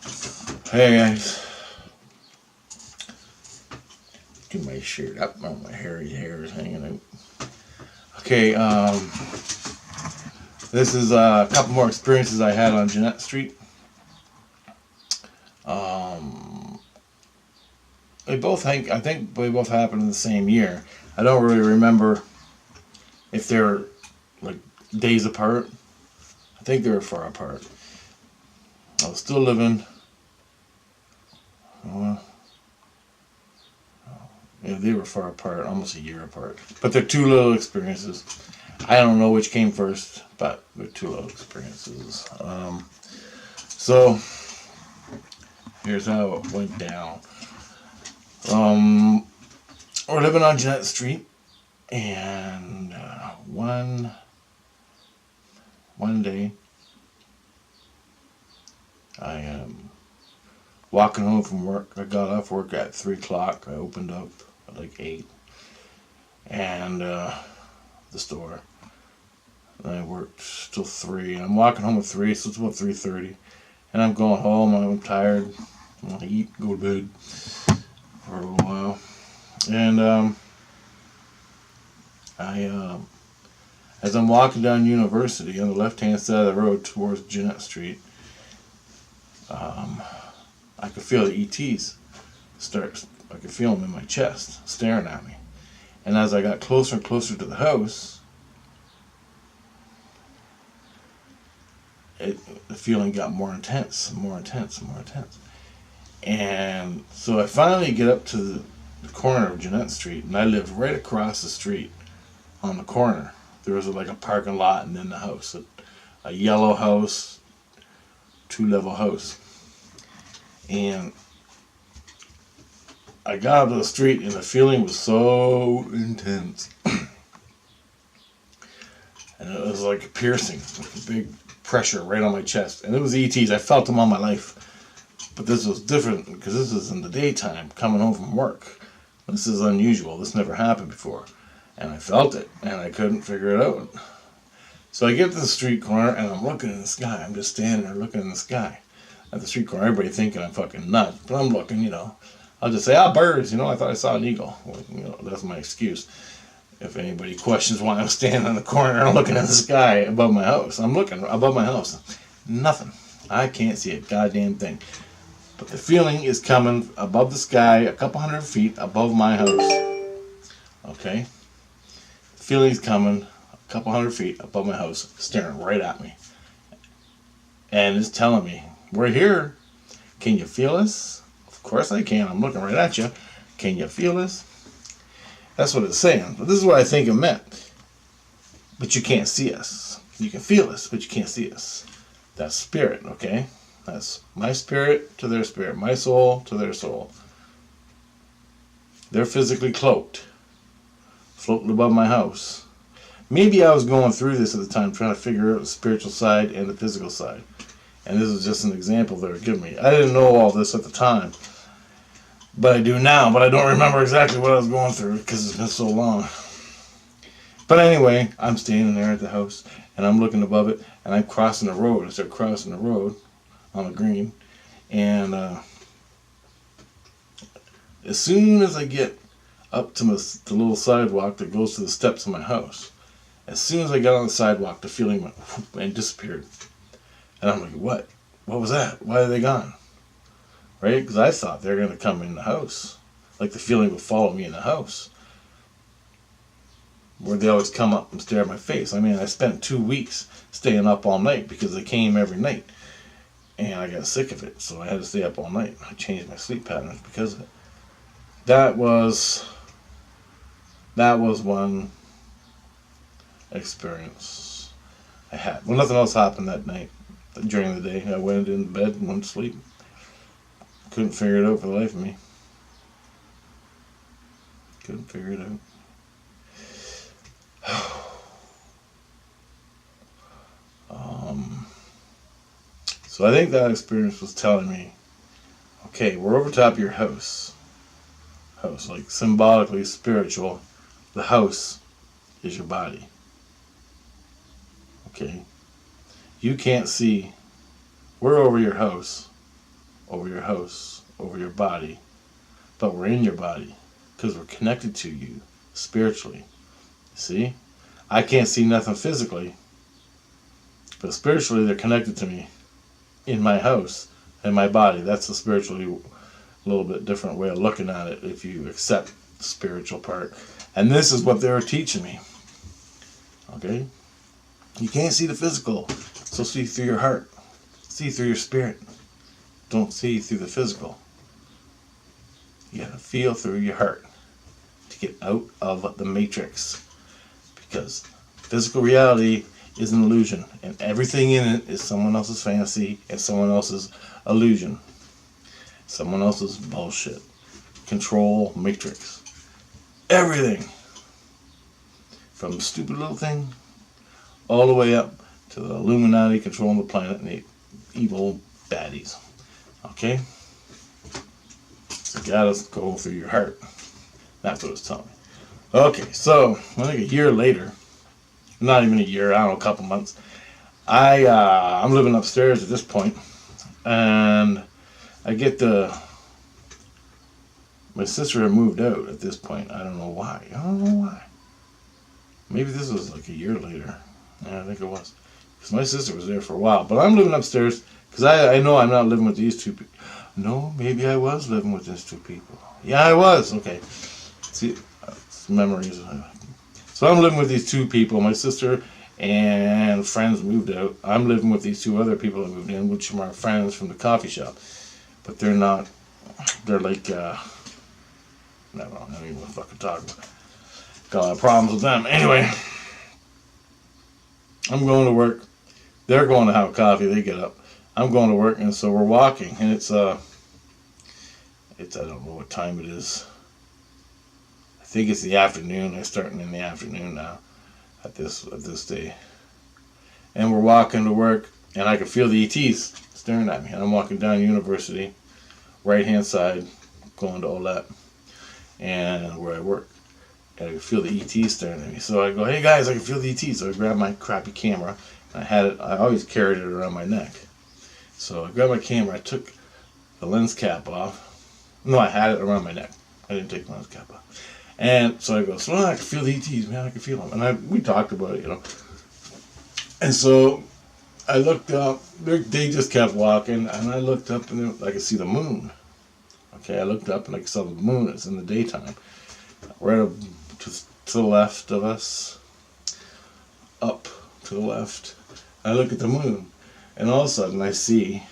Hey guys, get my shirt up. Oh, my hairy hair is hanging out. Okay, this is a couple more experiences I had on Jeanette Street. Um, I think they both happened in the same year. I don't really remember if they're like days apart. I think they were far apart. I was still living. Well, yeah, they were far apart, almost a year apart. But they're two little experiences. I don't know which came first, but they're two little experiences. So here's how it went down. Um, we're living on Jeanette Street, and one day I am walking home from work. I got off work at 3 o'clock. I opened up at like 8, and the store. And I worked till 3. I'm walking home at 3, so it's about 3:30. And I'm going home. I'm tired. I want to eat, go to bed for a little while. And as I'm walking down University on the left-hand side of the road towards Jeanette Street, I could feel the ETs start. I could feel them in my chest, staring at me. And as I got closer and closer to the house, the feeling got more intense, more intense, more intense. And so I finally get up to the corner of Jeanette Street, and I lived right across the street on the corner. There was like a parking lot and then the house, a yellow house, 2-level house. And I got up to the street, and the feeling was so intense. And it was like a piercing, like a big pressure right on my chest. And it was ETs. I felt them all my life. But this was different because this was in the daytime, coming home from work. This is unusual. This never happened before. And I felt it, and I couldn't figure it out. So I get to the street corner, and I'm looking in the sky. I'm just standing there looking in the sky at the street corner. Everybody thinking I'm fucking nuts. But I'm looking, I'll just say, birds, I thought I saw an eagle. Well, that's my excuse. If anybody questions why I'm standing in the corner and looking at the sky above my house. I'm looking above my house. Nothing. I can't see a goddamn thing. But the feeling is coming above the sky, a couple hundred feet above my house. Okay? The feeling's coming a couple hundred feet above my house, staring right at me. And it's telling me, we're here. Can you feel us? Of course I can. I'm looking right at you. Can you feel us? That's what it's saying. But this is what I think it meant. But you can't see us. You can feel us, but you can't see us. That's spirit, okay? That's my spirit to their spirit. My soul to their soul. They're physically cloaked. Floating above my house. Maybe I was going through this at the time, trying to figure out the spiritual side and the physical side. And this is just an example they were giving me. I didn't know all this at the time. But I do now, but I don't remember exactly what I was going through because it's been so long. But anyway, I'm standing there at the house, and I'm looking above it, and I'm crossing the road. I start crossing the road on the green, and as soon as I get up to the little sidewalk that goes to the steps of my house, as soon as I got on the sidewalk, the feeling went whoop, and disappeared. And I'm like, what? What was that? Why are they gone? Right? Because I thought they were going to come in the house. Like the feeling would follow me in the house. Where they always come up and stare at my face. I mean, I spent 2 weeks staying up all night because they came every night. And I got sick of it, so I had to stay up all night. I changed my sleep patterns because of it. That was one experience I had. Well, nothing else happened that night. During the day, I went in bed and went to sleep. Couldn't figure it out for the life of me. Couldn't figure it out. So I think that experience was telling me, okay, we're over top of your house. Like symbolically spiritual. The house is your body. Okay? You can't see. We're over your house. over your house, over your body, but we're in your body because we're connected to you spiritually. See? I can't see nothing physically, but spiritually they're connected to me in my house and my body. That's a spiritually a little bit different way of looking at it if you accept the spiritual part. And this is what they were teaching me. Okay? You can't see the physical, so see through your heart. See through your spirit. Don't see through the physical. You gotta feel through your heart to get out of the matrix. Because physical reality is an illusion, and everything in it is someone else's fantasy and someone else's illusion. Someone else's bullshit. Control matrix. Everything. From stupid little thing all the way up to the Illuminati controlling the planet and the evil baddies. Okay? So you gotta go through your heart. That's what it's telling me. Okay, so I think a year later, not even a year, I don't know, a couple months, I'm living upstairs at this point, and I get my sister had moved out at this point. I don't know why. Maybe this was like a year later. Yeah, I think it was. Because my sister was there for a while. But I'm living upstairs because I know I'm not living with these two people. No, maybe I was living with these two people. Yeah, I was. Okay. See, memories. So I'm living with these two people. My sister and friends moved out. I'm living with these two other people that moved in, which are my friends from the coffee shop. But they're not. They're like, I don't even want to fucking talk about it. Got a lot of problems with them. Anyway, I'm going to work. They're going to have coffee. They get up. I'm going to work, and so we're walking, and it's I don't know what time it is. I think it's the afternoon. They're starting in the afternoon now at this day. And we're walking to work, and I can feel the ETs staring at me. And I'm walking down University, right-hand side, going to Olette, and where I work. And I can feel the ETs staring at me. So I go, hey guys, I can feel the ETs. So I grab my crappy camera. And I always carried it around my neck. So I grabbed my camera, I took the lens cap off. No, I had it around my neck. I didn't take the lens cap off. And so I go, so I can feel the ETs, man, I can feel them. And we talked about it, And so I looked up, they just kept walking, and I looked up and I could see the moon. Okay, I looked up and I saw the moon. It's in the daytime. Right up to the left of us, up to the left. I look at the moon, and all of a sudden I see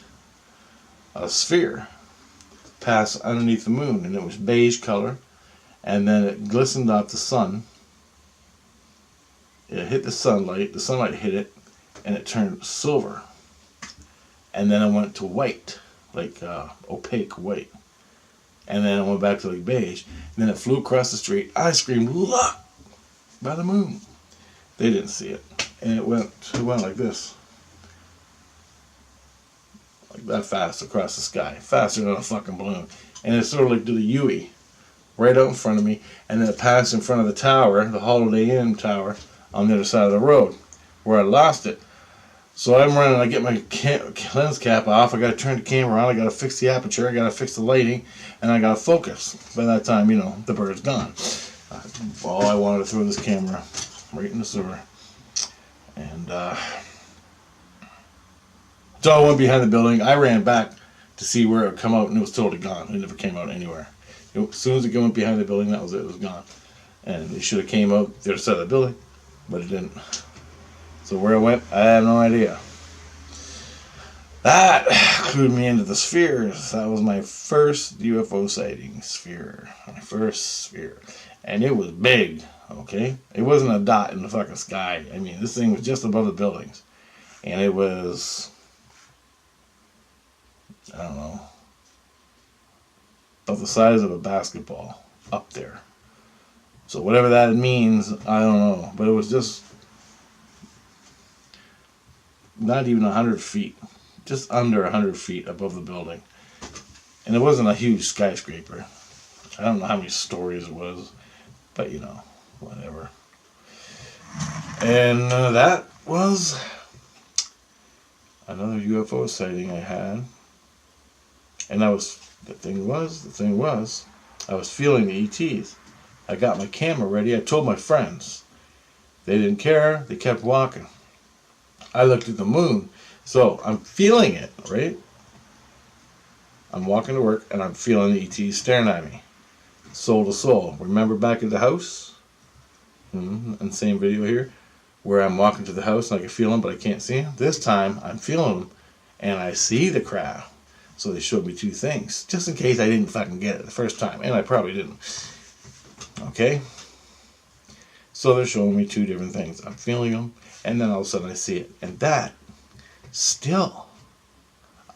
a sphere pass underneath the moon, and it was beige color, and then it glistened off the sun. It hit the sunlight hit it, and it turned silver. And then it went to white, like opaque white. And then it went back to like beige. And then it flew across the street. I screamed, look! By the moon. They didn't see it. And it went like this. Like that fast across the sky. Faster than a fucking balloon. And it sort of like did a U-ey right out in front of me. And then it passed in front of the tower, the Holiday Inn tower, on the other side of the road, where I lost it. So I'm running, I get my lens cap off, I gotta turn the camera on, I gotta fix the aperture, I gotta fix the lighting, and I gotta focus. By that time, the bird's gone. I wanted to throw this camera right in the sewer. And so I went behind the building, I ran back to see where it would come out, and it was totally gone. It never came out anywhere. As soon as it went behind the building, that was it was gone. And it should have came out the other side of the building, but it didn't. So where it went, I have no idea. That clued me into the spheres. That was my first UFO sighting sphere. My first sphere. And it was big, okay? It wasn't a dot in the fucking sky. I mean, this thing was just above the buildings. And it was, I don't know, about the size of a basketball up there. So whatever that means, I don't know. But it was just not even 100 feet, just under 100 feet above the building. And it wasn't a huge skyscraper. I don't know how many stories it was, but whatever. And that was another UFO sighting I had. And the thing was, I was feeling the ETs. I got my camera ready. I told my friends. They didn't care. They kept walking. I looked at the moon. So I'm feeling it, right? I'm walking to work and I'm feeling the ETs staring at me. Soul to soul. Remember back at the house? And same video here, where I'm walking to the house and I can feel them, but I can't see them. This time I'm feeling them and I see the crowd. So they showed me two things, just in case I didn't fucking get it the first time, and I probably didn't. Okay? So they're showing me two different things. I'm feeling them, and then all of a sudden I see it. And that, still,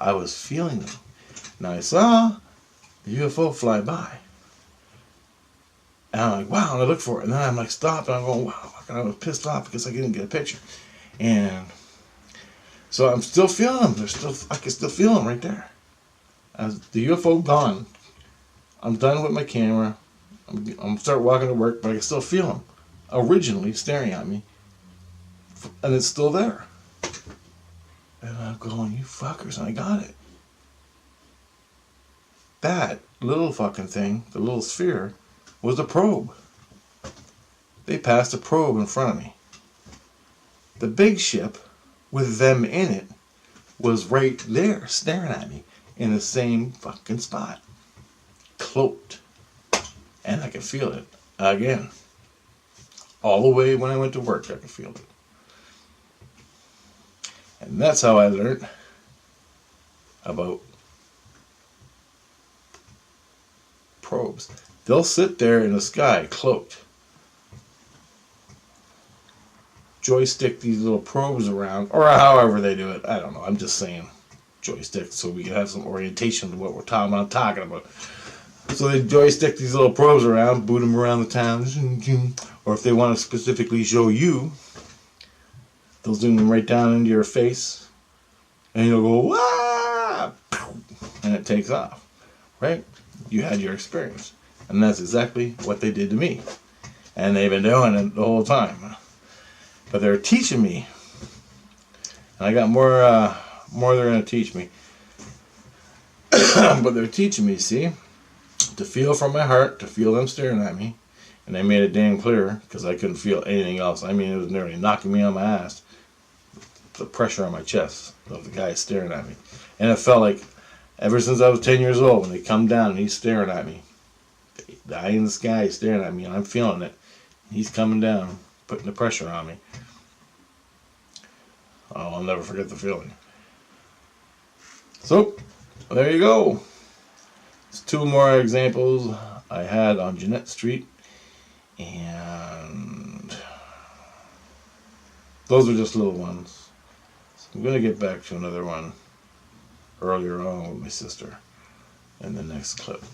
I was feeling them. Now I saw the UFO fly by. And I'm like, wow, and I look for it. And then I'm like, stopped, and I'm going, wow. And I was pissed off because I didn't get a picture. And so I'm still feeling them. I can still feel them right there. As the UFO gone, I'm done with my camera. I'm start walking to work, but I can still feel them originally staring at me, and it's still there. And I'm going, you fuckers, and I got it. That little fucking thing, the little sphere, was a probe. They passed a probe in front of me. The big ship, with them in it, was right there staring at me. In the same fucking spot. Cloaked. And I could feel it again. All the way when I went to work, I could feel it. And that's how I learned about probes. They'll sit there in the sky, cloaked. Joystick these little probes around, or however they do it. I don't know. I'm just saying. Joystick, so we can have some orientation to what we're talking about. So they joystick these little probes around, boot them around the town, or if they want to specifically show you, they'll zoom them right down into your face, and you'll go, wah! And it takes off, right? You had your experience, and that's exactly what they did to me, and they've been doing it the whole time. But they're teaching me, and I got more they're going to teach me. But they're teaching me, see, to feel from my heart, to feel them staring at me. And they made it damn clear, because I couldn't feel anything else. I mean, it was nearly knocking me on my ass. The pressure on my chest of the guy staring at me. And it felt like, ever since I was 10 years old, when they come down and he's staring at me. The eye in the sky is staring at me, and I'm feeling it. He's coming down, putting the pressure on me. Oh, I'll never forget the feeling. So, there you go. It's two more examples I had on Jeanette Street. And those are just little ones. So I'm going to get back to another one earlier on with my sister in the next clip.